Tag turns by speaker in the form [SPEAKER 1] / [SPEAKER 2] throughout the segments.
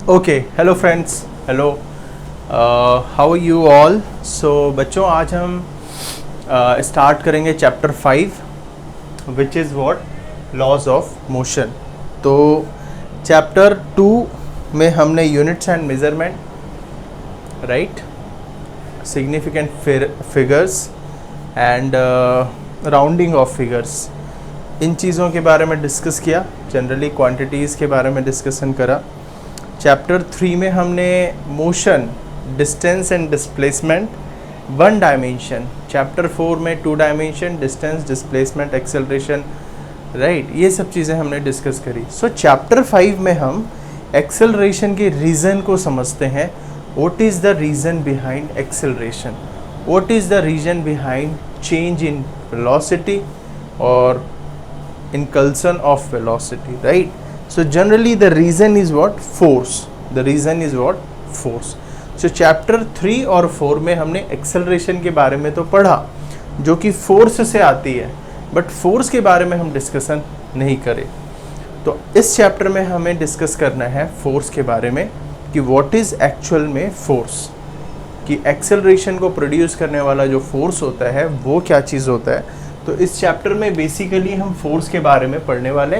[SPEAKER 1] Okay, hello friends, hello, how are you all. So बच्चों, आज हम स्टार्ट करेंगे chapter 5 which is what laws of motion. तो chapter 2 में हमने units and measurement, right, significant figures and rounding off figures, इन चीज़ों के बारे में डिस्कस किया। जनरली क्वांटिटीज़ के बारे में डिस्कशन करा। चैप्टर 3 में हमने motion, distance and displacement, 1 dimension. Chapter 4 में 2 dimension, distance, displacement, acceleration, right, ये सब चीज़ें हमने डिस्कस करी। सो चैप्टर 5 में हम एक्सेलरेशन के रीज़न को समझते हैं। What is the reason behind acceleration, what is the reason behind change in velocity और impulsion of velocity, right? So generally the reason is what? Force. The reason is what? Force. So chapter 3 और 4 में हमने acceleration के बारे में तो पढ़ा जो कि force से आती है, but force के बारे में हम डिस्कशन नहीं करें। तो इस चैप्टर में हमें डिस्कस करना है force के बारे में कि what is actual में force, कि acceleration को प्रोड्यूस करने वाला जो force होता है वो क्या चीज़ होता है। तो इस चैप्टर में बेसिकली हम फोर्स के बारे में पढ़ने वाले,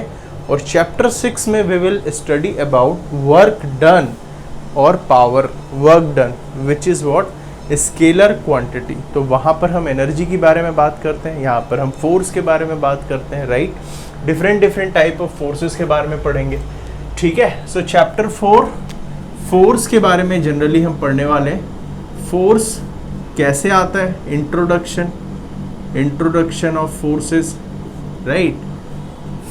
[SPEAKER 1] और चैप्टर 6 में we will study about work done और power work done which is what scalar quantity. तो वहाँ पर हम एनर्जी के बारे में बात करते हैं, यहाँ पर हम फोर्स के बारे में बात करते हैं, right. Different type of forces के बारे में पढ़ेंगे, ठीक है। सो चैप्टर 4 फोर्स के बारे में जनरली हम पढ़ने वाले हैं। फोर्स कैसे आता है, इंट्रोडक्शन ऑफ फोर्सेस, राइट।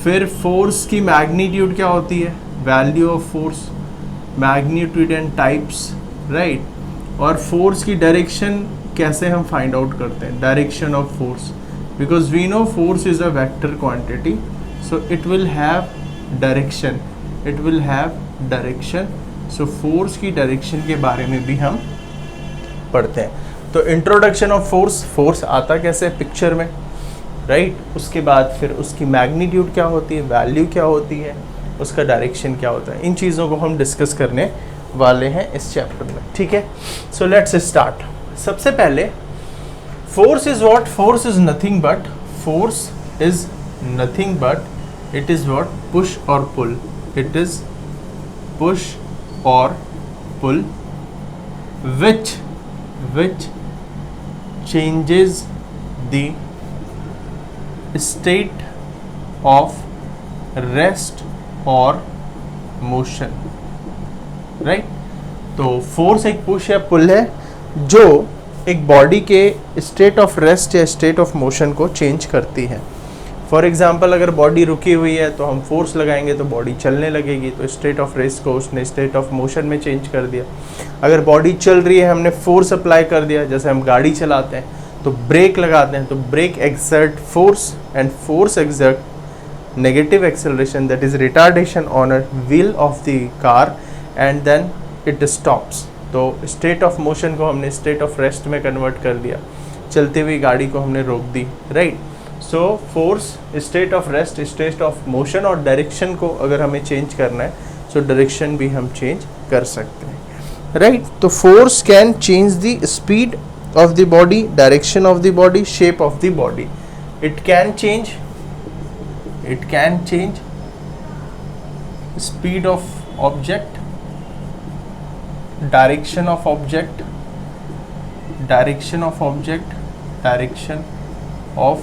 [SPEAKER 1] फिर फोर्स की मैग्नीट्यूड क्या होती है, value of force, magnitude and types, right. और फोर्स की डायरेक्शन कैसे हम फाइंड आउट करते हैं, direction of force, because we know force is a vector quantity, so it will have direction, it will have direction. So force की direction के बारे में भी हम पढ़ते हैं। तो इंट्रोडक्शन ऑफ फोर्स, फोर्स आता कैसे पिक्चर में, राइट। उसके बाद फिर उसकी मैग्नीट्यूड क्या होती है, वैल्यू क्या होती है, उसका डायरेक्शन क्या होता है, इन चीज़ों को हम डिस्कस करने वाले हैं इस चैप्टर में, ठीक है। सो लेट्स स्टार्ट। सबसे पहले force is what, force is nothing but, force is nothing but it is what, push और पुल, इट इज पुश और पुल which changes the state of rest or motion, right। तो फोर्स एक push या पुल है जो एक बॉडी के स्टेट ऑफ रेस्ट या स्टेट ऑफ मोशन को चेंज करती है। फॉर एग्जांपल, अगर बॉडी रुकी हुई है तो हम फोर्स लगाएंगे तो बॉडी चलने लगेगी, तो स्टेट ऑफ रेस्ट को उसने स्टेट ऑफ मोशन में चेंज कर दिया। अगर बॉडी चल रही है, हमने फोर्स अप्लाई कर दिया, जैसे हम गाड़ी चलाते हैं तो ब्रेक लगाते हैं, तो brake exert force and force exert negative acceleration, that is retardation on a wheel of the car and then it stops. तो स्टेट ऑफ मोशन को हमने स्टेट ऑफ रेस्ट में कन्वर्ट कर दिया, चलती हुई गाड़ी को हमने रोक दी, right. So force, state of rest, state of motion और डायरेक्शन को अगर हमें चेंज करना है, सो डायरेक्शन भी हम चेंज कर सकते हैं, राइट। तो force can change the speed of the body, direction of the body, shape of the body. It can change speed of object, direction of object, direction of object, direction of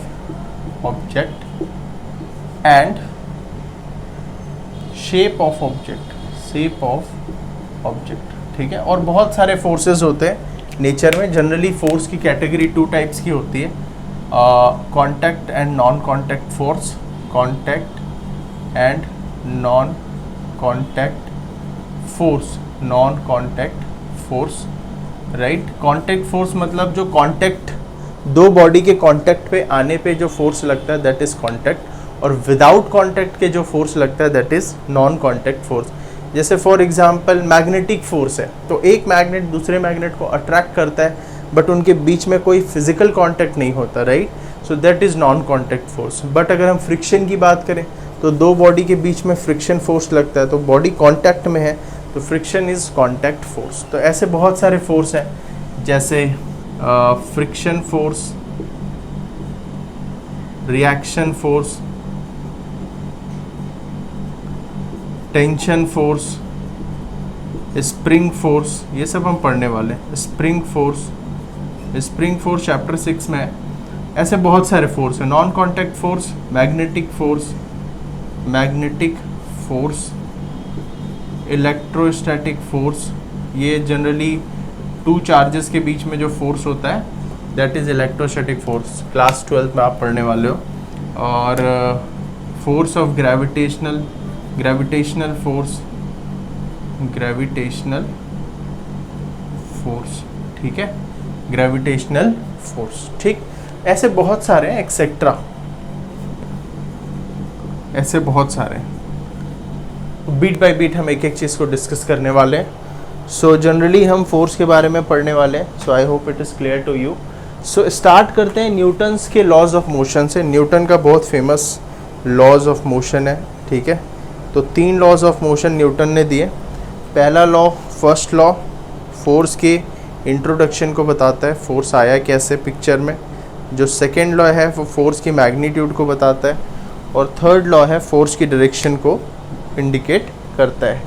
[SPEAKER 1] object and shape of object, shape of object, ठीक है। और बहुत सारे forces होते हैं nature में। Generally force की category 2 types की होती है, contact and non contact force, contact and non contact force, non contact force, right. Contact force मतलब जो कॉन्टैक्ट, दो बॉडी के कांटेक्ट पे आने पे जो फोर्स लगता है दैट इज कांटेक्ट, और विदाउट कांटेक्ट के जो फोर्स लगता है that is non contact force. जैसे फॉर एग्जांपल मैग्नेटिक फोर्स है, तो एक मैग्नेट दूसरे मैग्नेट को अट्रैक्ट करता है बट उनके बीच में कोई फिजिकल कांटेक्ट नहीं होता, right. So that is non contact force. But अगर हम फ्रिक्शन की बात करें तो दो बॉडी के बीच में फ्रिक्शन फोर्स लगता है, तो बॉडी कांटेक्ट में है तो फ्रिक्शन इज कांटेक्ट फोर्स। तो ऐसे बहुत सारे फोर्स हैं, जैसे friction force, reaction force, tension force, spring force, ये सब हम पढ़ने वाले हैं। स्प्रिंग फोर्स चैप्टर 6 में है। ऐसे बहुत सारे फोर्स हैं, non contact force, magnetic force, electrostatic force. ये जनरली टू चार्जेस के बीच में जो फोर्स होता है that is electrostatic force, class 12 में आप पढ़ने वाले हो। और फोर्स ऑफ ग्रेविटेशनल फोर्स, ठीक है, ग्रेविटेशनल फोर्स, ठीक। ऐसे बहुत सारे हैं, एक्सेट्रा, ऐसे बहुत सारे हैं। बीट बाय बीट हम एक एक चीज़ को डिस्कस करने वाले हैं। सो जनरली हम फोर्स के बारे में पढ़ने वाले हैं। So I hope it is clear to you. So start करते हैं न्यूटन्स के लॉज ऑफ मोशन से। न्यूटन का बहुत फेमस लॉज ऑफ मोशन है, ठीक है। तो 3 लॉज ऑफ मोशन न्यूटन ने दिए। पहला लॉ, फर्स्ट लॉ, फोर्स के इंट्रोडक्शन को बताता है, फोर्स आया कैसे पिक्चर में। जो सेकेंड लॉ है वो फोर्स की मैग्नीट्यूड को बताता है। और थर्ड लॉ है फोर्स की डायरेक्शन को इंडिकेट करता है,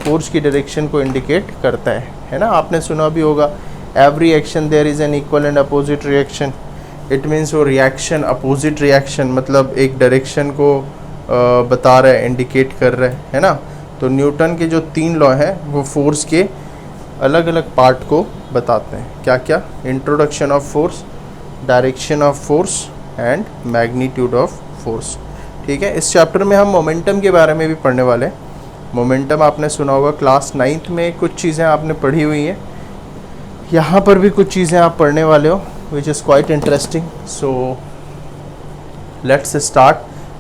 [SPEAKER 1] फोर्स की डायरेक्शन को इंडिकेट करता है ना। आपने सुना भी होगा, every action there is an equal and opposite reaction. It means वो रिएक्शन, अपोजिट रिएक्शन, मतलब एक डायरेक्शन को बता रहा है, इंडिकेट कर रहा है ना। तो न्यूटन के जो 3 लॉ हैं वो फोर्स के अलग अलग पार्ट को बताते हैं। क्या क्या? Introduction of force, direction of force and magnitude of force, ठीक है। इस चैप्टर में हम मोमेंटम के बारे में भी पढ़ने वाले हैं। मोमेंटम आपने सुना होगा, क्लास 9th में कुछ चीज़ें आपने पढ़ी हुई हैं, यहाँ पर भी कुछ चीज़ें आप पढ़ने वाले हो, which is quite interesting. So let's start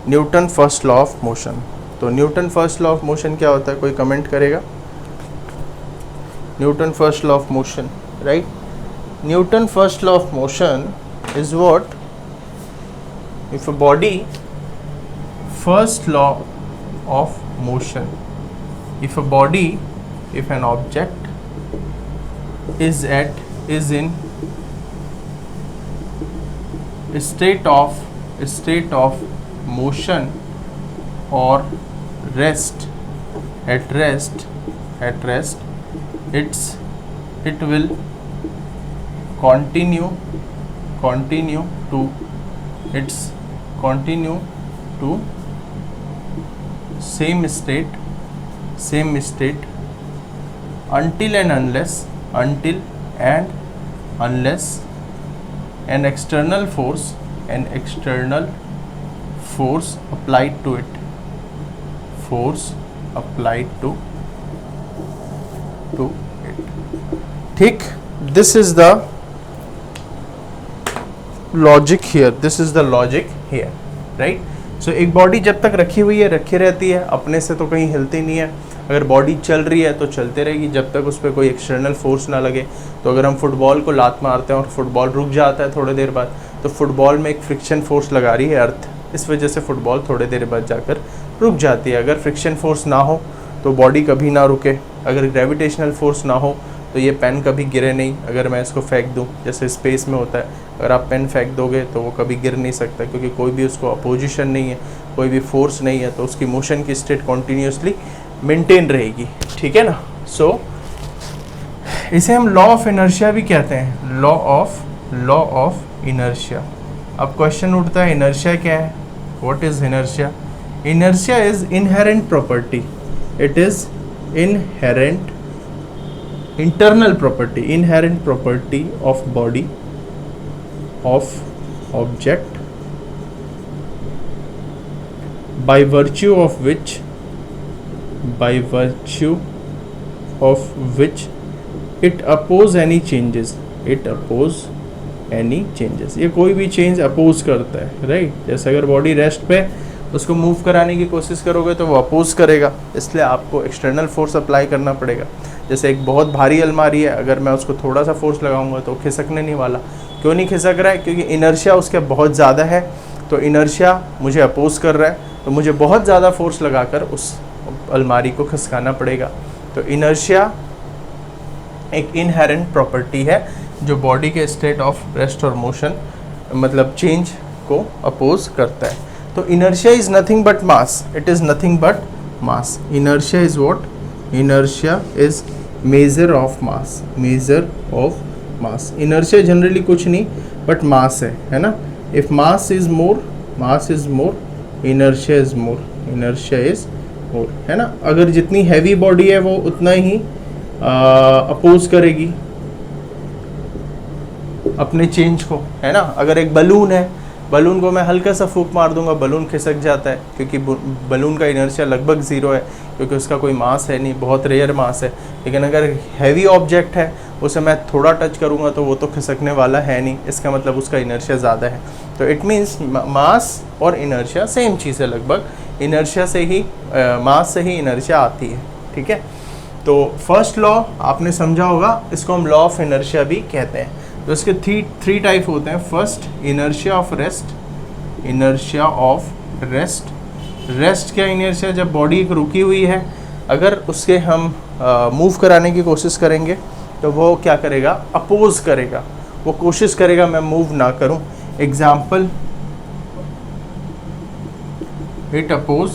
[SPEAKER 1] Newton first law of motion. तो Newton first law of motion क्या होता है, कोई कमेंट करेगा? Newton first law of motion, right. Newton first law of motion is what? If a body, first law of motion, if a body, if an object is in state of motion or rest, at rest, it will continue to same state until and unless an external force applied to it, ठीक। this is the logic here, right? सो एक body जब तक रखी हुई है रखी रहती है, अपने से तो कहीं हिलती नहीं है। अगर बॉडी चल रही है तो चलते रहेगी जब तक उस पर कोई एक्सटर्नल फोर्स ना लगे। तो अगर हम फुटबॉल को लात मारते हैं और फुटबॉल रुक जाता है थोड़ी देर बाद, तो फुटबॉल में एक फ्रिक्शन फोर्स लगा रही है अर्थ, इस वजह से फुटबॉल थोड़ी देर बाद जाकर रुक जाती है। अगर फ्रिक्शन फोर्स ना हो तो बॉडी कभी ना रुके। अगर ग्रेविटेशनल फोर्स ना हो तो ये पेन कभी गिरे नहीं। अगर मैं इसको फेंक दूँ, जैसे स्पेस में होता है, अगर आप पेन फेंक दोगे तो वो कभी गिर नहीं सकता, क्योंकि कोई भी उसको अपोजिशन नहीं है, कोई भी फोर्स नहीं है, तो उसकी मोशन की स्टेट कॉन्टीन्यूसली मेंटेन रहेगी, ठीक है ना। सो इसे हम लॉ ऑफ इनर्शिया भी कहते हैं, लॉ ऑफ इनर्शिया। अब क्वेश्चन उठता है, इनर्शिया क्या है? What is inertia? Inertia is inherent property, it is inherent internal property, inherent property of body, of object, by virtue of which it oppose any changes, ये कोई भी change oppose करता है, राइट। जैसे अगर बॉडी रेस्ट पे, उसको move कराने की कोशिश करोगे तो वो अपोज करेगा, इसलिए आपको एक्सटर्नल फोर्स अप्लाई करना पड़ेगा। जैसे एक बहुत भारी अलमारी है, अगर मैं उसको थोड़ा सा फोर्स लगाऊंगा तो खिसकने नहीं वाला। क्यों नहीं खिसक रहा है? क्योंकि इनर्शिया उसके बहुत ज़्यादा है, तो इनर्शिया मुझे अपोज कर रहा है, तो मुझे बहुत ज़्यादा फोर्स लगाकर उस अलमारी को खिसकाना पड़ेगा। तो इनर्शिया एक इनहेरेंट प्रॉपर्टी है जो बॉडी के स्टेट ऑफ रेस्ट और मोशन मतलब चेंज को अपोज करता है। तो inertia is nothing but mass, it is nothing but mass. Inertia is what? Inertia is measure of mass, measure of mass. Inertia generally कुछ नहीं बट मास है ना। If mass is more, mass is more, inertia is more, inertia is more, है ना। अगर जितनी heavy body है वो उतना ही अपोज करेगी अपने चेंज को, है ना। अगर एक बलून है, बलून को मैं हल्का सा फूंक मार दूंगा, बलून खिसक जाता है क्योंकि बलून का इनर्शिया लगभग ज़ीरो है क्योंकि उसका कोई मास है नहीं, बहुत रेयर मास है। लेकिन अगर हैवी ऑब्जेक्ट है उसे मैं थोड़ा टच करूंगा तो वो तो खिसकने वाला है नहीं, इसका मतलब उसका इनर्शिया ज़्यादा है। तो इट मीन्स मास और इनर्शिया सेम चीज़ है लगभग। इनर्शिया से ही मास से ही इनर्शिया आती है, ठीक है। तो फर्स्ट लॉ आपने समझा होगा, इसको हम लॉ ऑफ इनर्शिया भी कहते हैं। तो इसके थ्री टाइप होते हैं। First inertia of rest, inertia of rest. Rest क्या इनर्शिया? जब बॉडी एक रुकी हुई है, अगर उसके हम मूव कराने की कोशिश करेंगे तो वो क्या करेगा? अपोज करेगा, वो कोशिश करेगा मैं मूव ना करूं। Example, it oppose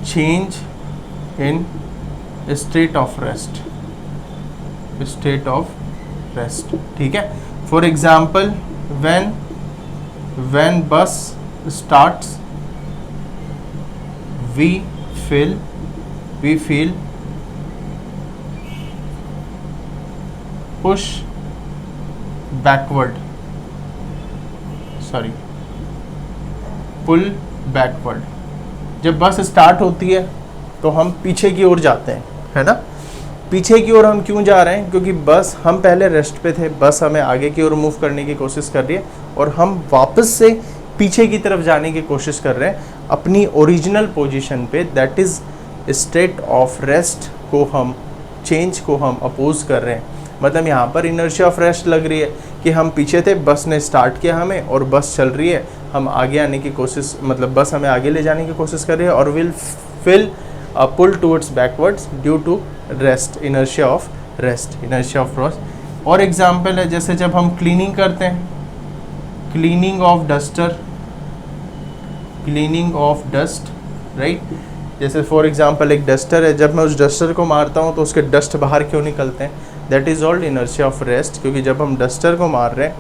[SPEAKER 1] change in state of rest, state of rest, ठीक है। For example, when bus starts we feel push backward, sorry pull backward। जब बस स्टार्ट होती है तो हम पीछे की ओर जाते हैं, है ना। पीछे की ओर हम क्यों जा रहे हैं? क्योंकि बस, हम पहले रेस्ट पे थे, बस हमें आगे की ओर मूव करने की कोशिश कर रही है और हम वापस से पीछे की तरफ जाने की कोशिश कर रहे हैं अपनी ओरिजिनल पोजीशन पे। That is state of rest को हम, चेंज को हम अपोज कर रहे हैं। मतलब यहाँ पर इनर्शिया ऑफ रेस्ट लग रही है कि हम पीछे थे, बस ने स्टार्ट किया हमें और बस चल रही है, हम आगे आने की कोशिश, मतलब बस हमें आगे ले जाने की कोशिश कर रही है और will feel pull towards backwards due to rest, inertia of rest, inertia of rest. और एग्जाम्पल है जैसे जब हम क्लीनिंग करते हैं, cleaning of duster, cleaning of dust, right. जैसे फॉर एग्जाम्पल एक डस्टर है, जब मैं उस डस्टर को मारता हूँ तो उसके डस्ट बाहर क्यों निकलते हैं? That is old inertia of rest. क्योंकि जब हम डस्टर को मार रहे हैं,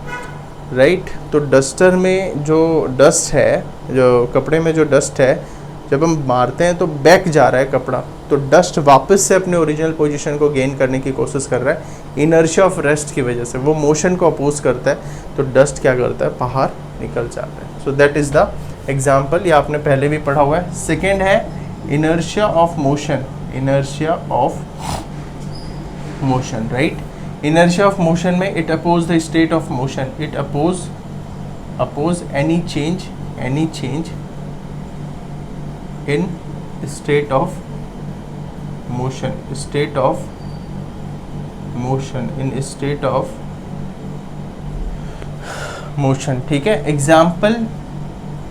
[SPEAKER 1] राइट, तो डस्टर में जो डस्ट है, जो कपड़े में जो डस्ट है, जब हम मारते हैं तो बैक जा रहा है कपड़ा, तो डस्ट वापस से अपने ओरिजिनल पोजीशन को गेन करने की कोशिश कर रहा है इनर्शिया ऑफ रेस्ट की वजह से। वो मोशन को अपोज करता है तो डस्ट क्या करता है? बाहर निकल जाता है। So that is the example, ये आपने पहले भी पढ़ा हुआ है। सेकेंड है inertia of motion, inertia of motion, right. Inertia of motion में it oppose the state of motion, it oppose any change in state of motion, state of motion, in state of motion, ठीक है।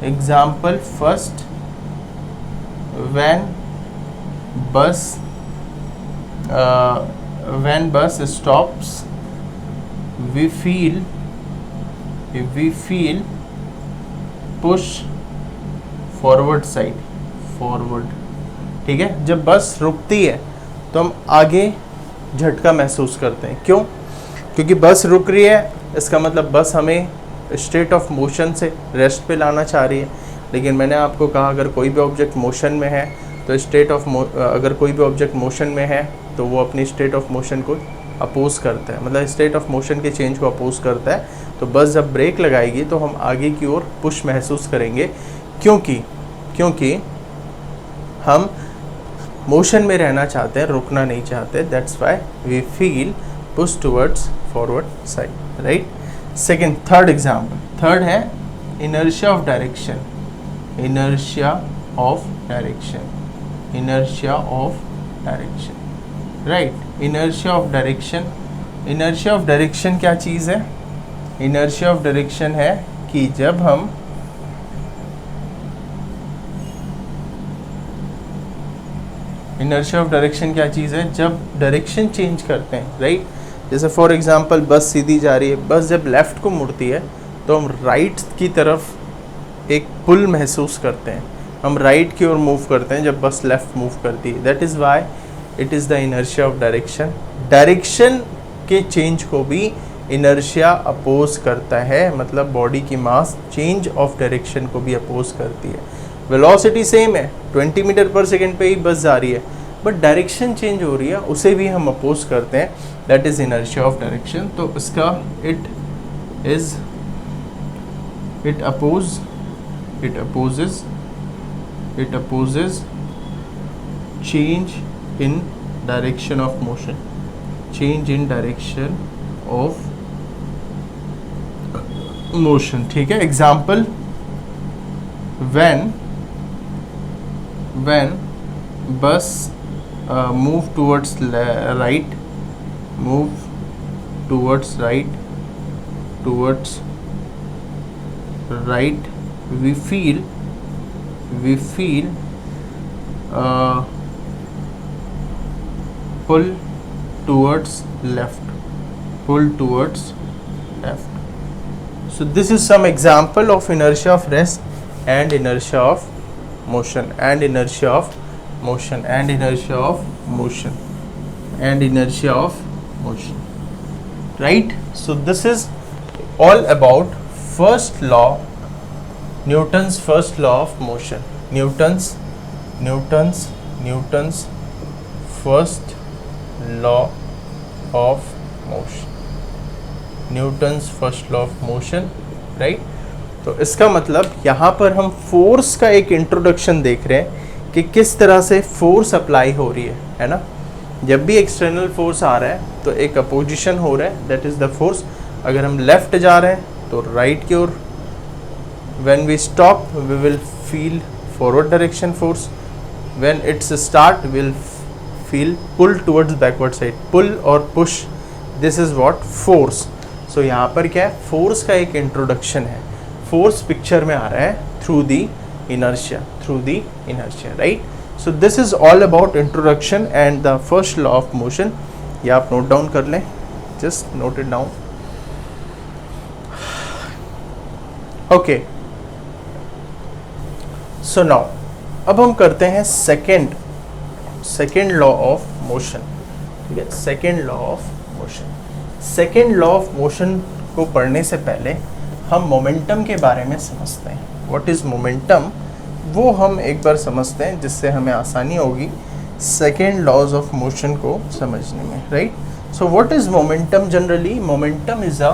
[SPEAKER 1] Example first, when bus stops we feel push forward side, forward, ठीक है। जब बस रुकती है तो हम आगे झटका महसूस करते हैं। क्यों? क्योंकि बस रुक रही है, इसका मतलब बस हमें स्टेट ऑफ मोशन से रेस्ट पे लाना चाह रही है। लेकिन मैंने आपको कहा अगर कोई भी ऑब्जेक्ट मोशन में है तो अगर कोई भी ऑब्जेक्ट मोशन में है तो वो अपनी स्टेट ऑफ मोशन को अपोज करता है, मतलब स्टेट ऑफ मोशन के चेंज को अपोज करता है। तो बस जब ब्रेक लगाएगी तो हम आगे की ओर पुश महसूस करेंगे, क्योंकि हम मोशन में रहना चाहते हैं, रुकना नहीं चाहते। That's why we feel push towards forward side, right. Second, third example, third है inertia of direction, inertia of direction, inertia of direction, right. Inertia of direction, inertia of direction क्या चीज़ है? इनर्शिया ऑफ डायरेक्शन है कि जब हम inertia of direction क्या चीज़ है? जब डायरेक्शन चेंज करते हैं, राइट। जैसे फॉर एग्जांपल बस सीधी जा रही है, बस जब लेफ़्ट को मुड़ती है तो हम राइट की तरफ एक पुल महसूस करते हैं, हम राइट की ओर मूव करते हैं जब बस लेफ़्ट मूव करती है। That is why it is the inertia of direction. Direction के चेंज को भी इनर्शिया अपोज करता है, मतलब बॉडी की मास चेंज ऑफ डायरेक्शन को भी अपोज करती है। वेलोसिटी सेम है, 20 मीटर पर सेकेंड पे ही बस जा रही है, बट डायरेक्शन चेंज हो रही है, उसे भी हम अपोज करते हैं। That is inertia of direction. तो इसका it opposes change in direction of motion, change in direction of motion, ठीक है। Example, when bus move towards right, we feel pull towards left. So this is some example of inertia of rest and inertia of motion, right? So this is all about first law, Newton's first law of motion. Newton's first law of motion. Newton's first law of motion, right? तो इसका मतलब यहाँ पर हम force का एक introduction देख रहे हैं कि किस तरह से फोर्स अप्लाई हो रही है ना। जब भी एक्सटर्नल फोर्स आ रहा है तो एक अपोजिशन हो रहा है, दैट इज़ द फोर्स। अगर हम लेफ्ट जा रहे हैं तो राइट की ओर, when we stop we will feel forward direction force, when it's start will feel pull towards backward side. Pull और push, this is what force. So यहाँ पर क्या है, फोर्स का एक इंट्रोडक्शन है, फोर्स पिक्चर में आ रहा है through the inertia, right. So this is all about introduction and the first law of motion. ये आप नोट डाउन कर लें, just note it down. Okay, so now अब हम करते हैं सेकेंड लॉ ऑफ मोशन, ठीक है। सेकेंड लॉ ऑफ मोशन को पढ़ने से पहले हम मोमेंटम के बारे में समझते हैं। व्हाट इज़ मोमेंटम, वो हम एक बार समझते हैं, जिससे हमें आसानी होगी सेकेंड लॉज ऑफ मोशन को समझने में, right. So what is momentum? Generally momentum is a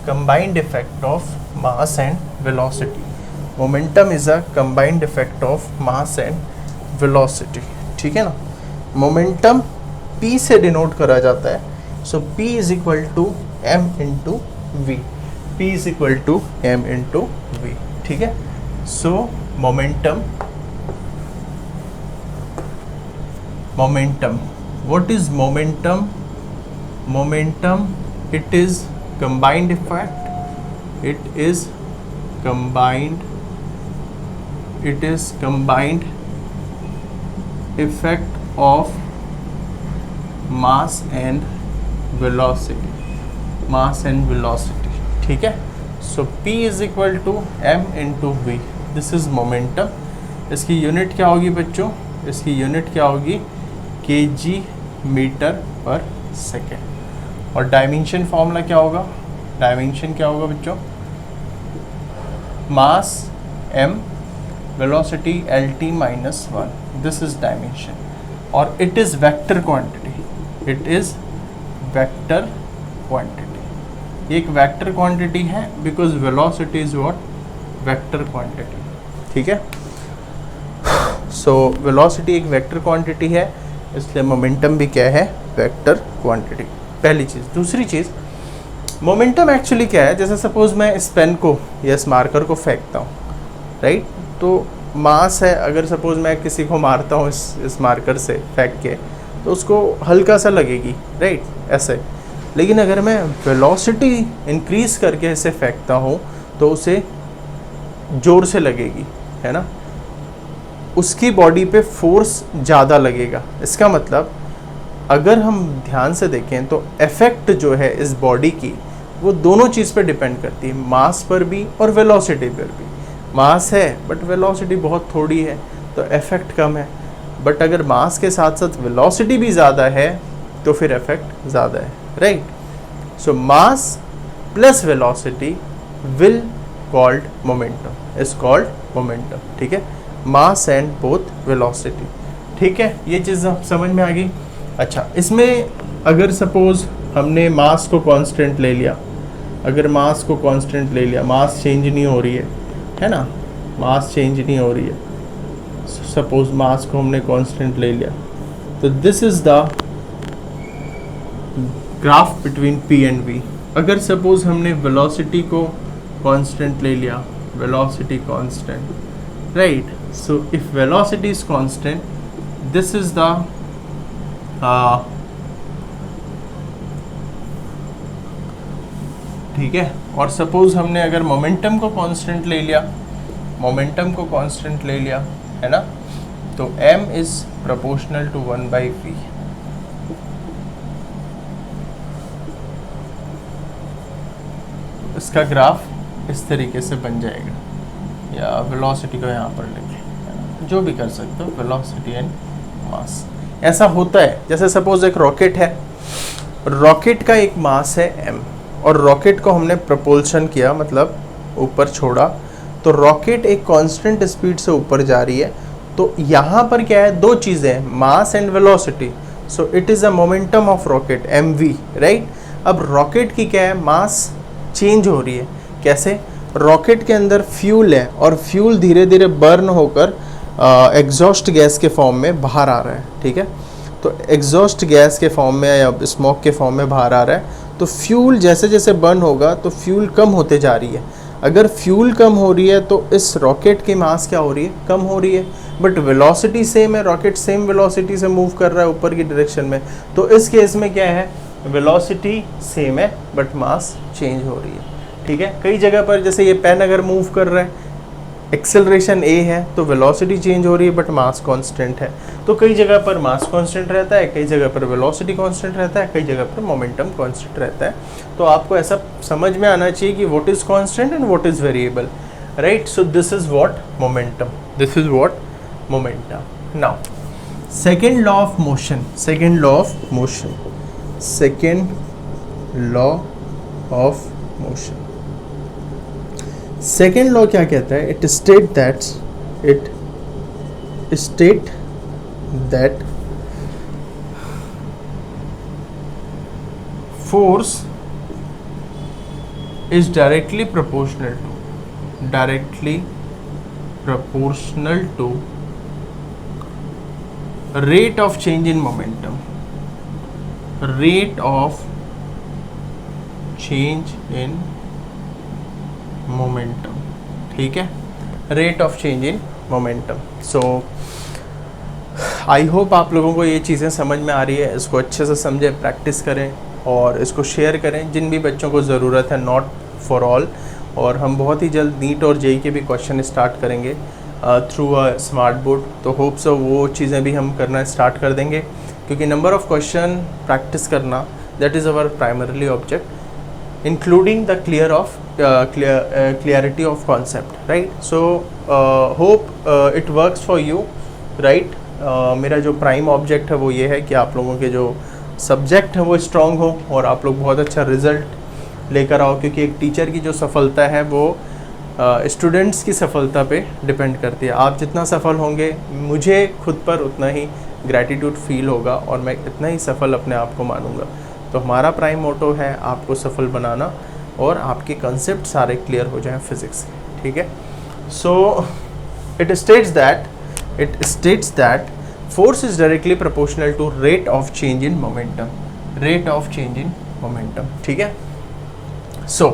[SPEAKER 1] combined effect of mass and velocity. Momentum is a combined effect of mass and velocity, ठीक है ना। मोमेंटम P से डिनोट करा जाता है। So P is equal to m into v, P is equal to m into v, ठीक है। So momentum, what is momentum? Momentum, it is combined effect, it is combined effect of mass and velocity, ठीक है। So P is equal to m into v, this is momentum. इसकी unit क्या होगी बच्चों? इसकी unit क्या होगी? kg metre per second. और डायमेंशन फॉर्मूला क्या होगा? डायमेंशन क्या होगा बच्चों? Mass m, velocity lt minus 1, this is dimension. और इट इज़ वेक्टर क्वांटिटी, ये एक वेक्टर क्वांटिटी है, because velocity is what? Vector quantity, ठीक है। सो वेलोसिटी एक वेक्टर क्वांटिटी है, इसलिए मोमेंटम भी क्या है? वेक्टर क्वांटिटी, पहली चीज़। दूसरी चीज़, मोमेंटम एक्चुअली क्या है? जैसे सपोज मैं इस पेन को या इस मार्कर को फेंकता हूँ, राइट, तो मास है। अगर सपोज मैं किसी को मारता हूँ इस मार्कर से फेंक के, तो उसको हल्का सा लगेगी, राइट, ऐसे। लेकिन अगर मैं वेलोसिटी इंक्रीज़ करके इसे फेंकता हूँ तो उसे ज़ोर से लगेगी, है ना। उसकी बॉडी पे फोर्स ज़्यादा लगेगा। इसका मतलब अगर हम ध्यान से देखें तो इफेक्ट जो है इस बॉडी की वो दोनों चीज़ पे डिपेंड करती है, मास पर भी और वेलोसिटी पर भी। मास है बट वेलोसिटी बहुत थोड़ी है तो इफेक्ट कम है, बट अगर मास के साथ साथ वेलोसिटी भी ज़्यादा है तो फिर इफेक्ट ज़्यादा है, right. So mass plus velocity will called momentum, is called momentum, ठीक है। मास एंड बोथ वेलोसिटी, ठीक है। ये चीज़ समझ में आ गई। अच्छा, इसमें अगर सपोज हमने मास को कांस्टेंट ले लिया, अगर मास को कांस्टेंट ले लिया, मास चेंज नहीं हो रही है ना, मास चेंज नहीं हो रही है, सपोज मास को हमने कांस्टेंट ले लिया, तो this is the graph between P and V. अगर सपोज हमने वेलोसिटी को कांस्टेंट ले लिया, velocity constant, right. So if velocity is constant, this is the ठीक है। और सपोज हमने अगर मोमेंटम को कांस्टेंट ले लिया, मोमेंटम को कांस्टेंट ले लिया, है ना, तो m is proportional to 1/v। इसका ग्राफ इस तरीके से बन जाएगा, या वेलोसिटी को यहाँ पर लिखें, जो भी कर सकते हो, वेलोसिटी एंड मास। ऐसा होता है जैसे सपोज एक रॉकेट है, रॉकेट का एक मास है m, और रॉकेट को हमने प्रपोल्शन किया, मतलब ऊपर छोड़ा, तो रॉकेट एक कांस्टेंट स्पीड से ऊपर जा रही है। तो यहाँ पर क्या है, दो चीज़ें हैं, mass and velocity. So it is a momentum of rocket mv, right. अब रॉकेट की क्या है, मास चेंज हो रही है। कैसे? रॉकेट के अंदर फ्यूल है और फ्यूल धीरे धीरे बर्न होकर एग्जॉस्ट गैस के फॉर्म में बाहर आ रहा है, ठीक है। तो एग्जॉस्ट गैस के फॉर्म में या स्मोक के फॉर्म में बाहर आ रहा है। तो फ्यूल जैसे जैसे बर्न होगा तो फ्यूल कम होते जा रही है। अगर फ्यूल कम हो रही है तो इस रॉकेट की मास क्या हो रही है, कम हो रही है, बट वेलोसिटी सेम है, रॉकेट सेम वेलोसिटी से मूव कर रहा है ऊपर की डायरेक्शन में। तो इस केस में क्या है, वेलोसिटी सेम है बट मास चेंज हो रही है, ठीक है। कई जगह पर जैसे ये पेन अगर मूव कर रहा है, एक्सेलरेशन a है, तो वेलोसिटी चेंज हो रही है बट मास कांस्टेंट है। तो कई जगह पर मास कांस्टेंट रहता है, कई जगह पर वेलोसिटी कांस्टेंट रहता है, कई जगह पर मोमेंटम कांस्टेंट रहता है। तो आपको ऐसा समझ में आना चाहिए कि what is constant and what is variable, right. So this is what momentum, this is what momentum. Now second law of motion, second law of motion, second law of motion. Second law क्या कहता है, it state that force is directly proportional to rate of change in momentum, rate of change in momentum, ठीक है, rate of change in momentum. So I hope आप लोगों को ये चीज़ें समझ में आ रही है। इसको अच्छे से समझें, प्रैक्टिस करें और इसको शेयर करें जिन भी बच्चों को ज़रूरत है, नॉट फॉर ऑल। और हम बहुत ही जल्द नीट और जेई के भी क्वेश्चन स्टार्ट करेंगे थ्रू अ स्मार्ट बोर्ड। तो होप सो वो चीज़ें भी हम करना स्टार्ट कर देंगे, क्योंकि नंबर ऑफ़ क्वेश्चन प्रैक्टिस करना, that is our primarily object, including the clarity of concept, right? So hope it works for you, right? मेरा जो प्राइम ऑब्जेक्ट है वो ये है कि आप लोगों के जो सब्जेक्ट है वो स्ट्रॉन्ग हो और आप लोग बहुत अच्छा रिजल्ट लेकर आओ, क्योंकि एक टीचर की जो सफलता है वो स्टूडेंट्स की सफलता पे डिपेंड करती है। आप जितना सफल होंगे, मुझे खुद पर उतना ही ग्रैटिट्यूड फील होगा और मैं इतना ही सफल अपने आप को मानूंगा। तो हमारा प्राइम मोटो है आपको सफल बनाना और आपके कंसेप्ट सारे क्लियर हो जाएं फिजिक्स के, ठीक है। So it states that force is directly proportional to rate of change in momentum, rate of change in momentum, ठीक है। सो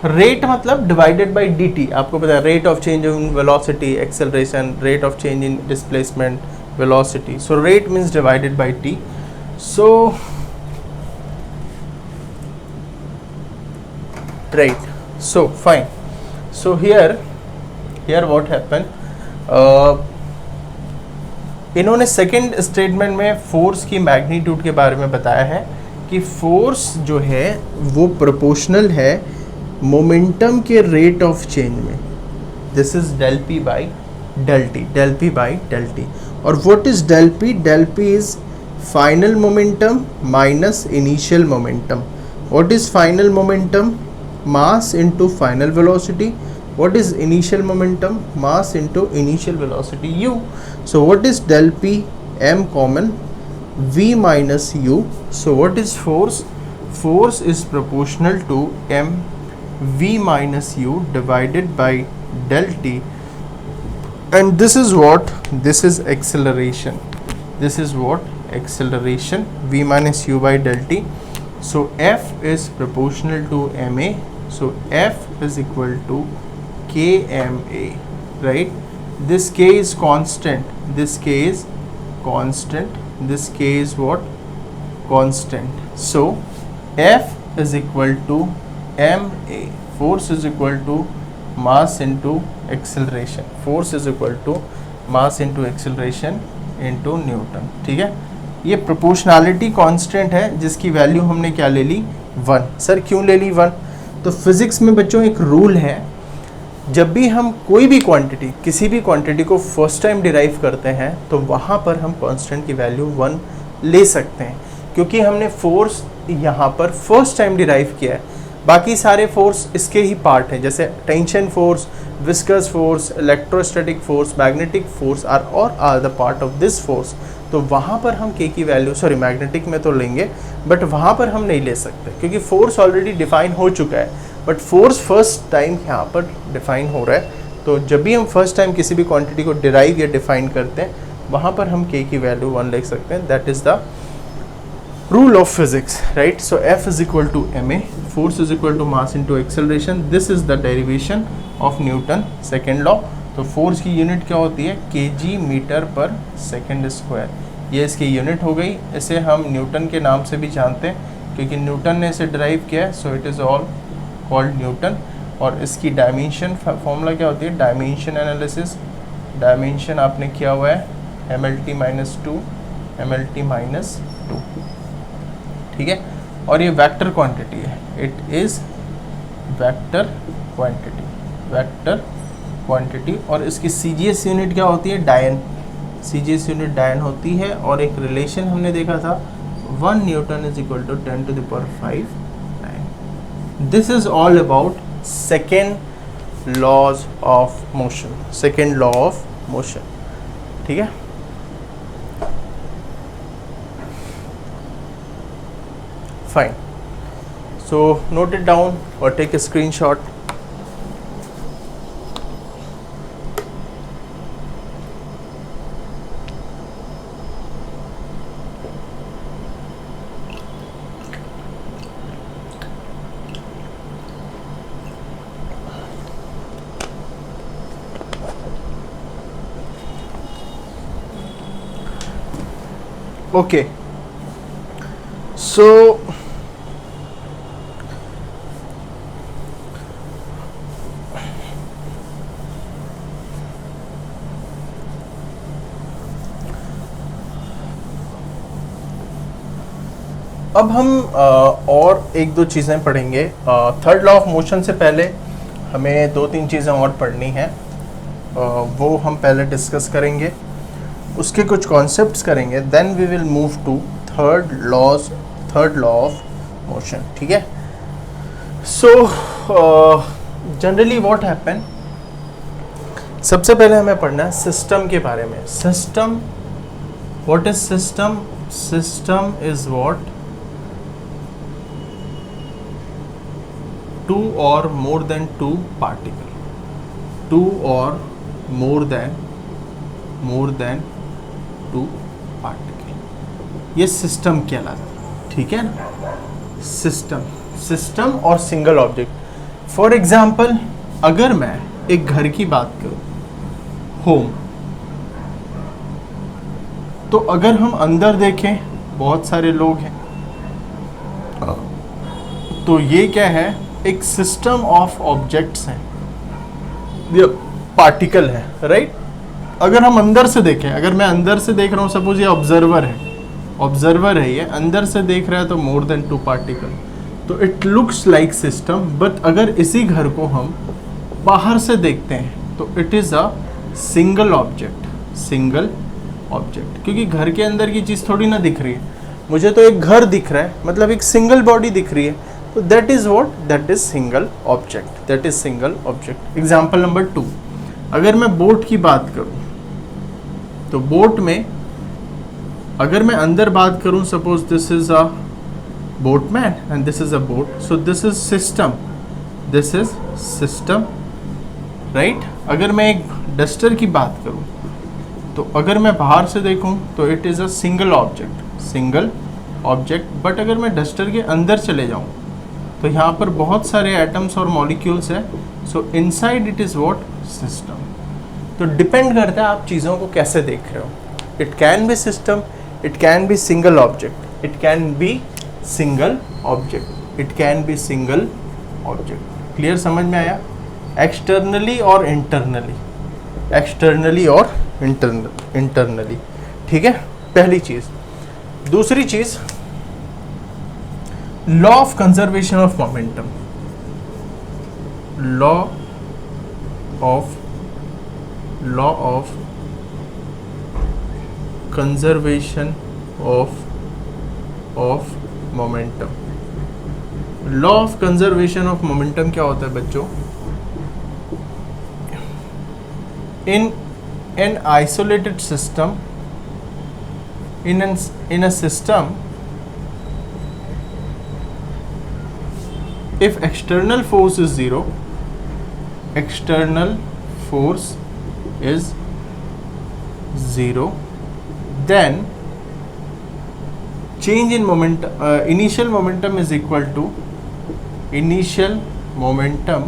[SPEAKER 1] रेट मतलब डिवाइडेड बाय dt, आपको पता है rate of change in velocity, acceleration, rate of change in displacement, velocity. So rate means divided by t. So right, so fine. So here what happened, इन्होंने second statement में force की magnitude के बारे में बताया है कि फोर्स जो है वो प्रोपोर्शनल है मोमेंटम के रेट ऑफ चेंज में. This is del P by del T, del P by del T. और what is del P? Del P is final momentum minus initial momentum. What is final momentum? Mass into final velocity. What is initial momentum? Mass into initial velocity u. So what is del p? M common, v minus u. So what is force? Force is proportional to m v minus u divided by del t. And this is what? This is acceleration. This is what? Acceleration, v minus u by del t. So F is proportional to ma. So F is equal to kma, right? This k is constant, this k is constant, this k is what? Constant. So F is equal to ma. Force is equal to mass into acceleration. Force is equal to mass into acceleration into Newton. ठीक है, ये proportionality constant है जिसकी value हमने क्या ले ली? 1. Sir क्यों ले ली 1? तो फिजिक्स में बच्चों एक रूल है, जब भी हम कोई भी क्वांटिटी, किसी भी क्वांटिटी को फर्स्ट टाइम डिराइव करते हैं तो वहाँ पर हम कांस्टेंट की वैल्यू 1 ले सकते हैं, क्योंकि हमने फोर्स यहाँ पर फर्स्ट टाइम डिराइव किया है. बाकी सारे फोर्स इसके ही पार्ट हैं, जैसे tension force, viscous force, electrostatic force, magnetic force are the part of this force. तो वहाँ पर हम के की वैल्यू, सॉरी मैग्नेटिक में तो लेंगे बट वहाँ पर हम नहीं ले सकते क्योंकि फोर्स ऑलरेडी डिफाइन हो चुका है. बट फोर्स फर्स्ट टाइम यहाँ पर डिफाइन हो रहा है, तो जब भी हम फर्स्ट टाइम किसी भी क्वांटिटी को डिराइव या डिफाइन करते हैं वहाँ पर हम के की वैल्यू 1 ले सकते हैं. That is the rule of physics, right? So F is equal to ma, force is equal to mass into acceleration. This is the derivation of Newton second law. तो फोर्स की यूनिट क्या होती है? kg metre per second square. ये इसकी unit हो गई. इसे हम न्यूटन के नाम से भी जानते हैं क्योंकि न्यूटन ने इसे ड्राइव किया है. So it is all called Newton. और इसकी डायमेंशन फॉर्मूला क्या होती है? Dimension analysis. डायमेंशन आपने किया हुआ है mlt माइनस 2, mlt माइनस 2. ठीक है, और ये वेक्टर क्वांटिटी है. It is vector quantity, vector quantity. और इसकी CGS यूनिट क्या होती है? डायन. CGS यूनिट डायन होती है. और एक रिलेशन हमने देखा था 1 Newton is equal to 10 to the power 5. This is all about second laws of motion, second law of motion. ठीक है, fine. So note it down or take a screenshot. Okay, so अब हम और एक दो चीज़ें पढ़ेंगे. थर्ड लॉ ऑफ मोशन से पहले हमें 2-3 चीज़ें और पढ़नी हैं, वो हम पहले डिस्कस करेंगे, उसके कुछ कॉन्सेप्ट्स करेंगे. Then we will move to third law of motion. ठीक है, सो जनरली व्हाट हैपन, सबसे पहले हमें पढ़ना है सिस्टम के बारे में. System, what is system? System is what? 2 or more than 2 particle, 2 or more than 2 particle, ये सिस्टम कहलाता है. ठीक है ना, सिस्टम और सिंगल ऑब्जेक्ट. फॉर एग्जाम्पल अगर मैं एक घर की बात करूं, होम, तो अगर हम अंदर देखें बहुत सारे लोग हैं, तो ये क्या है? एक सिस्टम ऑफ ऑब्जेक्ट्स हैं, ये पार्टिकल है, राइट? अगर हम अंदर से देखें, अगर मैं अंदर से देख रहा हूँ, सपोज ये ऑब्जर्वर है, ये अंदर से देख रहा है तो मोर देन 2 पार्टिकल, तो it looks like system. But अगर इसी घर को हम बाहर से देखते हैं तो it is a single object, क्योंकि घर के अंदर की चीज़ थोड़ी ना दिख रही है, मुझे तो एक घर दिख रहा है, मतलब एक सिंगल बॉडी दिख रही है, तो that is what, that is single object. Example number 2, अगर मैं बोट की बात करूं, तो बोट में अगर मैं अंदर बात करूं, suppose this is a boatman and this is a boat, so this is system, right. अगर मैं एक डस्टर की बात करूं, तो अगर मैं बाहर से देखूं तो it is a single object. But अगर मैं डस्टर के अंदर चले जाऊं तो यहाँ पर बहुत सारे एटम्स और मॉलिक्यूल्स हैं, सो inside it is what, system. तो डिपेंड करता है आप चीज़ों को कैसे देख रहे हो। It can be system, it can be single object, it can be single object. Clear, समझ में आया? एक्सटर्नली और इंटरनली, ठीक है, पहली चीज़। दूसरी चीज़, law of conservation of momentum. Law of conservation of momentum. Law of conservation of momentum क्या होता है बच्चों? in an isolated system, in a system, if external force is zero, then change in momentum, initial momentum is equal to final momentum,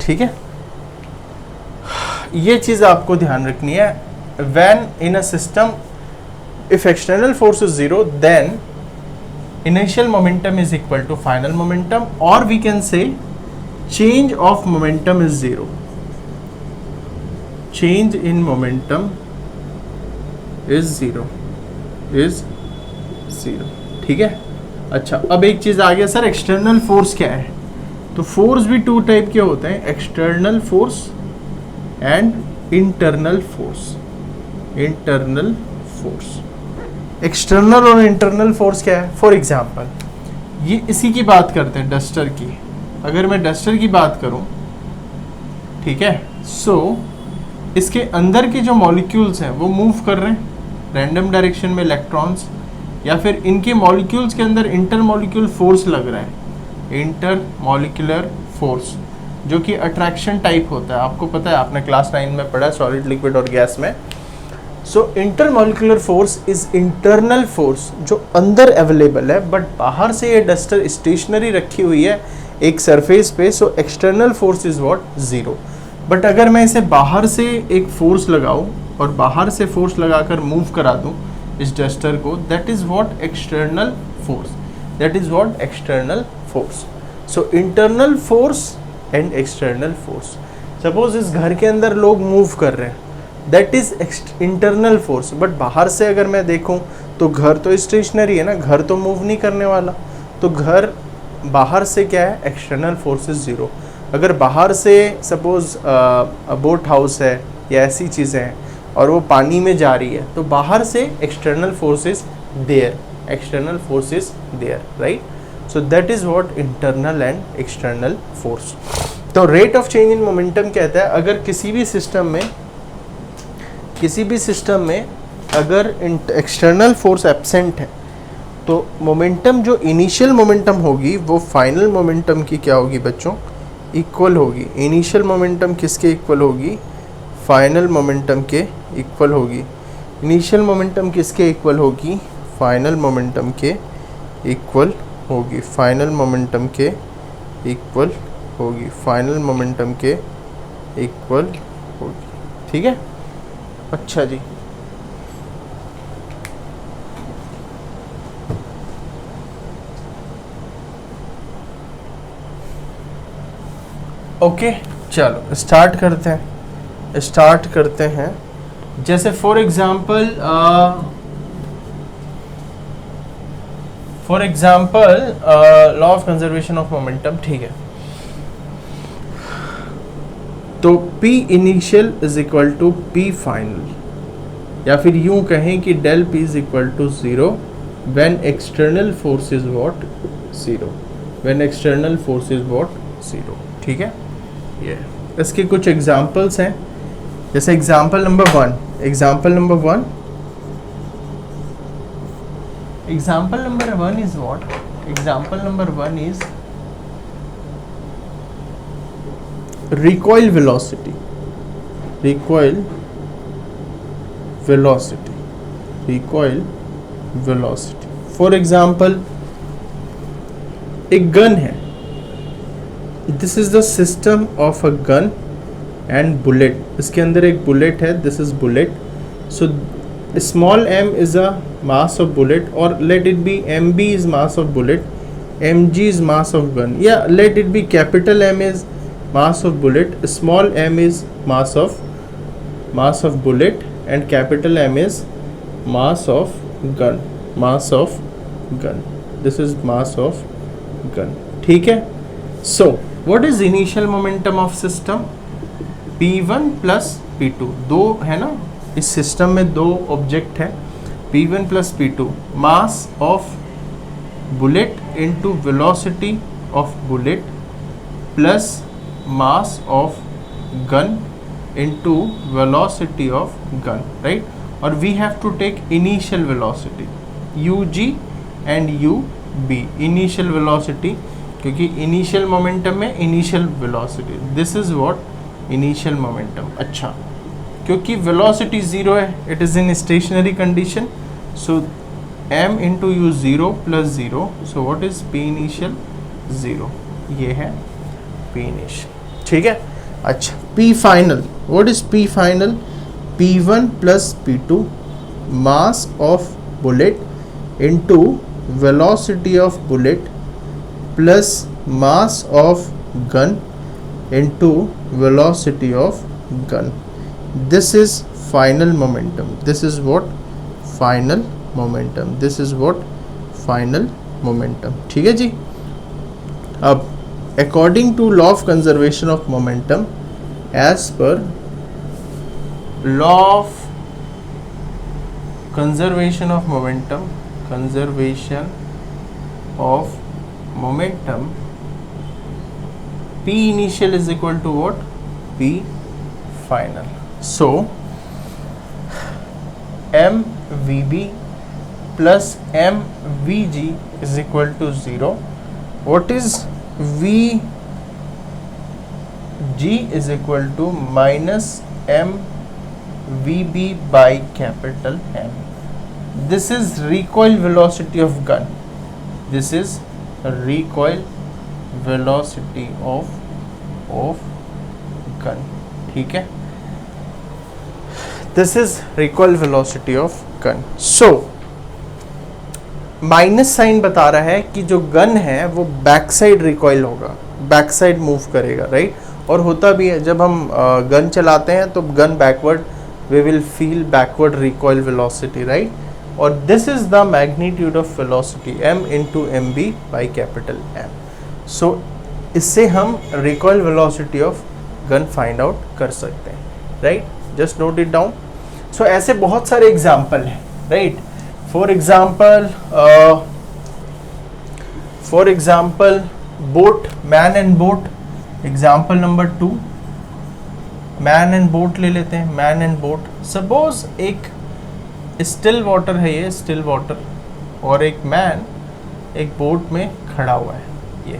[SPEAKER 1] ठीक है। ये चीज़ आपको ध्यान रखनी है। When in a system, if external force is zero, then initial momentum is equal to final momentum, or we can say change of momentum is zero. Change in momentum is zero, ठीक है। अच्छा, अब एक चीज़ आ गया sir, external force क्या है? तो force भी 2 टाइप के होते हैं, external force and internal force. External और इंटरनल फोर्स क्या है? फॉर एग्जाम्पल, ये इसी की बात करते हैं, डस्टर की। अगर मैं डस्टर की बात करूं, ठीक है, सो इसके अंदर के जो मॉलिक्यूल्स हैं वो मूव कर रहे हैं रैंडम डायरेक्शन में, इलेक्ट्रॉन्स, या फिर इनके मॉलिक्यूल्स के अंदर इंटरमॉलिक्यूल फोर्स लग रहा है, इंटरमॉलिक्यूलर फोर्स, जो कि अट्रैक्शन टाइप होता है। आपको पता है, आपने क्लास 9 में पढ़ा है, सॉलिड, लिक्विड और गैस में। So intermolecular force is internal force जो अंदर अवेलेबल है, बट बाहर से ये डस्टर स्टेशनरी रखी हुई है एक सरफेस पे, so external force is what, zero. But अगर मैं इसे बाहर से एक फोर्स लगाऊं और बाहर से फोर्स लगाकर मूव करा दूं इस डस्टर को, that is what, external force. So internal force and external force. Suppose इस घर के अंदर लोग मूव कर रहे हैं, that is internal force. But बाहर से अगर मैं देखूं तो घर तो स्टेशनरी है ना, घर तो मूव नहीं करने वाला, तो घर बाहर से क्या है, एक्सटर्नल फोर्स इज जीरो। अगर बाहर से सपोज बोट हाउस है या ऐसी चीज़ें हैं और वो पानी में जा रही है, तो बाहर से external force is there, right. So that is what, internal and external force. तो rate of change in momentum कहता है, अगर किसी भी सिस्टम में अगर एक्सटर्नल फोर्स एब्सेंट है, तो मोमेंटम जो इनिशियल मोमेंटम होगी वो फाइनल मोमेंटम की क्या होगी बच्चों, इक्वल होगी। इनिशियल मोमेंटम किसके इक्वल होगी, फाइनल मोमेंटम के इक्वल होगी। इनिशियल मोमेंटम किसके इक्वल होगी, फाइनल मोमेंटम के इक्वल होगी, फाइनल मोमेंटम के इक्वल होगी, फाइनल मोमेंटम के इक्वल होगी, ठीक है। अच्छा जी, ओके चलो स्टार्ट करते हैं। जैसे for example law of conservation of momentum, ठीक है। तो P initial is equal to P final, या फिर यूं कहें कि del P is equal to 0 when external force is what 0, when external force is what 0, ठीक है। ये इसके कुछ एग्जांपल्स हैं, जैसे example number one is what, example number one is recoil velocity for example एक गन है, this is the system of a gun and bullet, इसके अंदर एक बुलेट है, this is bullet. So small m is a mass of bullet, और let it be mb is mass of bullet, mg is mass of gun, या let it be capital M is mass of bullet, small m is mass of bullet, and capital M is mass of gun, this is mass of gun, ठीक है। So what is initial momentum of system? P1 plus P2, दो है ना इस system में, दो object है, P1 plus P2, mass of bullet into velocity of bullet plus mass of gun into velocity of gun, right? Or we have to take initial velocity ug and ub, initial velocity, क्योंकि initial momentum में initial velocity, this is what initial momentum। अच्छा, क्योंकि velocity 0 है, it is in stationary condition, so m into u 0 plus 0, so what is p initial 0, ये है P initial, ठीक है। अच्छा, P final, what is P final? P1 plus P2, mass of bullet into velocity of bullet plus mass of gun into velocity of gun, this is final momentum, this is what final momentum, ठीक है जी। अब according to law of conservation of momentum, as per law of conservation of momentum, P initial is equal to what? P final. So mvb plus mvg is equal to 0. What is Vg is equal to minus mvb by capital M. This is recoil velocity of gun. ठीक है, this is recoil velocity of gun. So minus sign बता रहा है कि जो gun है वो back side recoil होगा, बैक साइड मूव करेगा, राइट। और होता भी है, जब हम गन चलाते हैं तो gun backward, we will feel backward recoil velocity, right. और this is the magnitude of velocity m into M B by capital M। So इससे हम recoil velocity of gun find out कर सकते हैं, right. Just note it down. So ऐसे बहुत सारे example हैं, right. For example, boat, man and boat, example number 2, man and boat ले लेते हैं, man and boat। Suppose एक still water है, ये still water, और एक man एक boat में खड़ा हुआ है, ये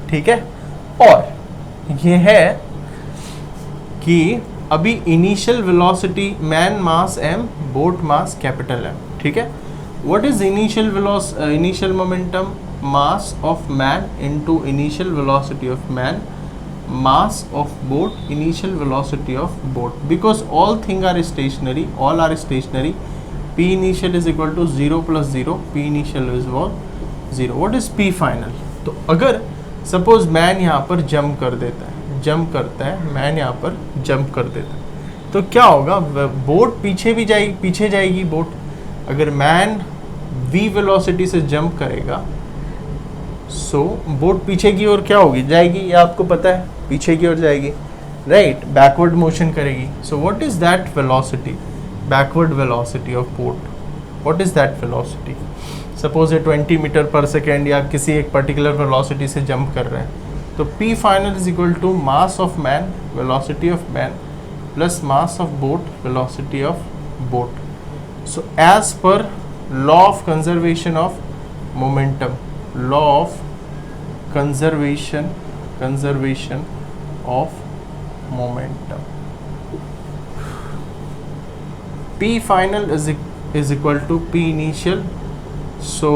[SPEAKER 1] ठीक है। और ये है कि अभी इनिशियल वेलोसिटी मैन मास m, boat mass capital M, ठीक है। What is initial momentum? Mass of man into initial velocity of man mass of boat, initial velocity of boat, because all things are stationary, all are stationary. P initial is equal to 0 plus 0, P initial is what 0. what is P final? तो अगर suppose man यहाँ पर jump कर देता है, jump करता है man यहाँ पर जंप कर देता है, तो क्या होगा, बोट पीछे भी जाएगी, पीछे जाएगी बोट. अगर मैन v वेलोसिटी से जंप करेगा सो बोट पीछे की ओर क्या होगी, जाएगी, ये आपको पता है, पीछे की ओर जाएगी, राइट, बैकवर्ड मोशन करेगी. So what is that velocity, backward velocity of boat, what is that velocity? Suppose ये 20 मीटर पर सेकेंड या किसी एक पर्टिकुलर वेलोसिटी से जंप कर रहे हैं, तो P final is equal to mass of man, velocity of man, plus mass of boat, velocity of boat. So as per law of conservation of momentum, law of conservation of momentum, P final is equal to P initial. So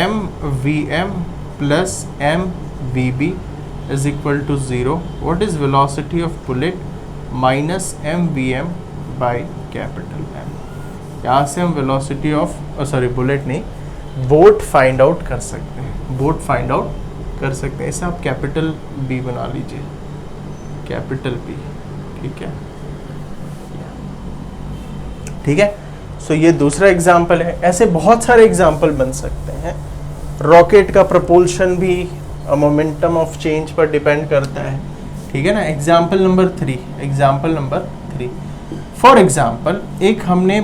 [SPEAKER 1] mvm plus mvb is equal to 0. what is velocity of bullet? minus mvm by capital M. यहाँ से हम velocity of bullet नहीं, boat find out कर सकते हैं, boat find out कर सकते हैं. इसे आप कैपिटल बी बना लीजिए, कैपिटल बी, ठीक है, ठीक है. सो ये दूसरा एग्जाम्पल है. ऐसे बहुत सारे एग्जाम्पल बन सकते हैं. रॉकेट का प्रपोल्शन भी मोमेंटम ऑफ चेंज पर डिपेंड करता है, ठीक है ना. एग्जाम्पल नंबर 3, फॉर एग्जाम्पल एक हमने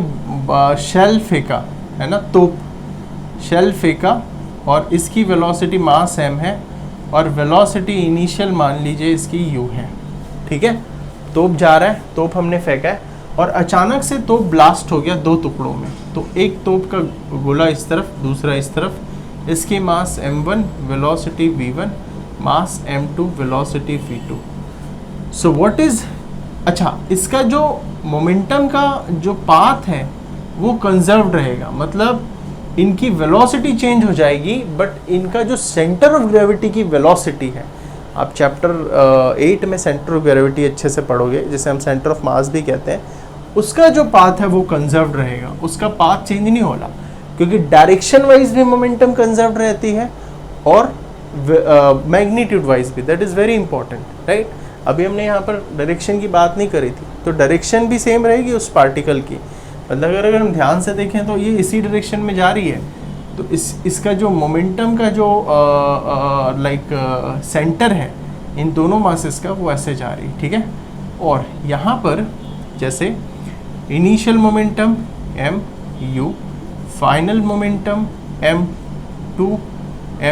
[SPEAKER 1] शेल फेंका है ना, तोप शेल फेंका और इसकी वेलोसिटी मास m है और वेलोसिटी इनिशियल मान लीजिए इसकी u है, ठीक है. तोप जा रहा है, तोप हमने फेंका है और अचानक से तोप ब्लास्ट हो गया 2 टुकड़ों में. तो एक तोप का गोला इस तरफ, दूसरा इस तरफ, इसकी मास m1, velocity v1, mass m2, velocity v2. So what is, अच्छा, इसका जो मोमेंटम का जो पाथ है वो कंजर्व्ड रहेगा, मतलब इनकी वेलोसिटी चेंज हो जाएगी, बट इनका जो सेंटर ऑफ ग्रेविटी की वेलोसिटी है, आप चैप्टर 8 में सेंटर ऑफ ग्रेविटी अच्छे से पढ़ोगे, जिसे हम सेंटर ऑफ मास भी कहते हैं, उसका जो पाथ है वो कंजर्व्ड रहेगा, उसका पाथ चेंज नहीं होला, क्योंकि डायरेक्शन वाइज भी मोमेंटम कंजर्व्ड रहती है और मैग्नीट्यूड वाइज भी. That is very important, right. अभी हमने यहाँ पर डायरेक्शन की बात नहीं करी थी, तो डायरेक्शन भी सेम रहेगी उस पार्टिकल की. मतलब अगर हम ध्यान से देखें तो ये इसी डायरेक्शन में जा रही है, तो इसका जो मोमेंटम का जो सेंटर है इन दोनों मासेस का, वो ऐसे जा रही है, ठीक है. और यहाँ पर जैसे initial momentum mu, final momentum m2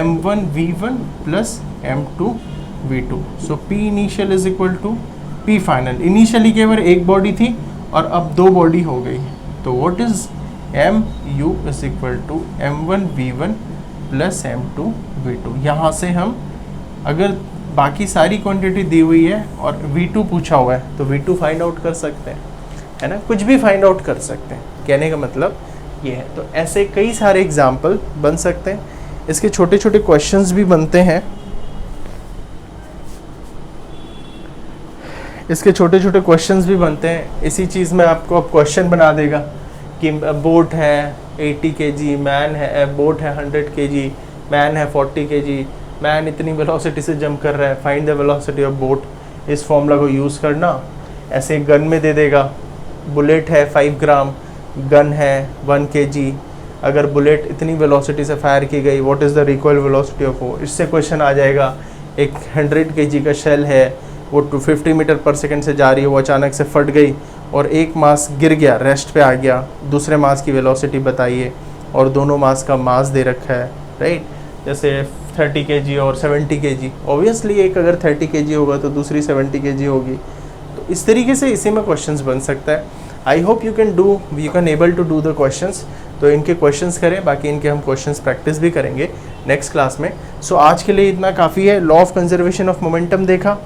[SPEAKER 1] m1 v1 plus m2 v2. So P initial is equal to P final. Initially केवल एक बॉडी थी और अब 2 बॉडी हो गई, तो what is mu is equal to m1 v1 plus m2 v2. यहाँ से हम अगर बाकी सारी क्वांटिटी दी हुई है और v2 पूछा हुआ है तो v2 फाइंड आउट कर सकते हैं, है ना, कुछ भी फाइंड आउट कर सकते हैं. कहने का मतलब ये है. तो ऐसे कई सारे एग्जाम्पल बन सकते हैं. इसके छोटे छोटे क्वेश्चंस भी बनते हैं, इसके छोटे छोटे क्वेश्चंस भी बनते हैं. इसी चीज़ में आपको अब क्वेश्चन बना देगा कि बोट है 80 kg, मैन है, बोट है 100 kg, मैन है 40 kg, मैन इतनी वेलोसिटी से जंप कर रहा है, find the velocity of boat. इस फॉर्मूला को यूज़ करना. ऐसे गन में दे देगा, बुलेट है 5 ग्राम, गन है 1 kg, अगर बुलेट इतनी वेलोसिटी से फायर की गई, what is the recoil velocity of वो. इससे क्वेश्चन आ जाएगा. एक 100 kg का शेल है, वो 250 मीटर पर सेकंड से जा रही है, वो अचानक से फट गई और एक मास गिर गया, रेस्ट पे आ गया. दूसरे मास की वेलोसिटी बताइए और दोनों मास का मास दे रखा है, राइट. जैसे 30 kg और 70 kg, ऑब्वियसली एक अगर 30 kg होगा तो दूसरी 70 kg होगी. तो इस तरीके से इसी में क्वेश्चंस बन सकता है. I hope you can able to do the questions. तो इनके क्वेश्चंस करें, बाकी इनके हम क्वेश्चंस प्रैक्टिस भी करेंगे नेक्स्ट क्लास में. सो आज के लिए इतना काफ़ी है. Law of conservation of momentum देखा,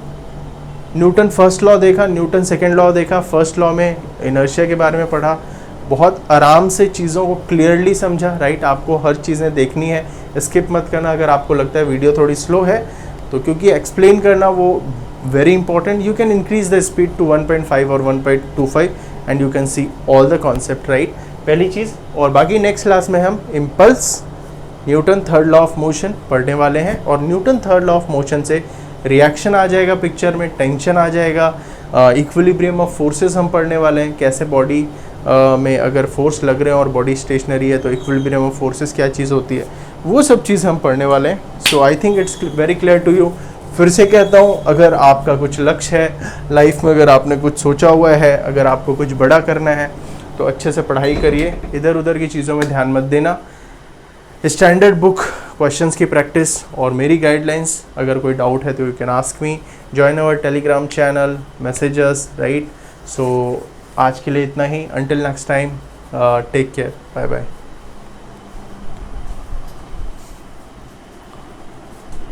[SPEAKER 1] न्यूटन फर्स्ट लॉ देखा, न्यूटन सेकेंड लॉ देखा. फर्स्ट लॉ में इनर्शिया के बारे में पढ़ा, बहुत आराम से चीज़ों को क्लियरली समझा, राइट. आपको हर चीज़ें देखनी है, स्किप मत करना. अगर आपको लगता है वीडियो थोड़ी स्लो है तो क्योंकि एक्सप्लेन करना वो very important. You can increase the speed to 1.5 or 1.25 and you can see all the concept, right? पहली चीज़। और बाकी नेक्स्ट क्लास में हम impulse, Newton third law of motion पढ़ने वाले हैं, और Newton third law of motion से रिएक्शन आ जाएगा पिक्चर में, टेंशन आ जाएगा, इक्विलिब्रियम ऑफ फोर्सेस हम पढ़ने वाले हैं, कैसे बॉडी में अगर फोर्स लग रहे हैं और बॉडी स्टेशनरी है तो इक्विलिब्रियम ऑफ फोर्सेस क्या चीज़ होती है, वो सब चीज़ हम पढ़ने वाले हैं। So I think it's very clear to you. फिर से कहता हूँ, अगर आपका कुछ लक्ष्य है लाइफ में, अगर आपने कुछ सोचा हुआ है, अगर आपको कुछ बड़ा करना है तो अच्छे से पढ़ाई करिए, इधर उधर की चीज़ों में ध्यान मत देना। स्टैंडर्ड बुक क्वेश्चंस की प्रैक्टिस और मेरी गाइडलाइंस, अगर कोई डाउट है तो you can ask me, join our Telegram channel, messages, right. So आज के लिए इतना ही, until next time, take care, bye bye.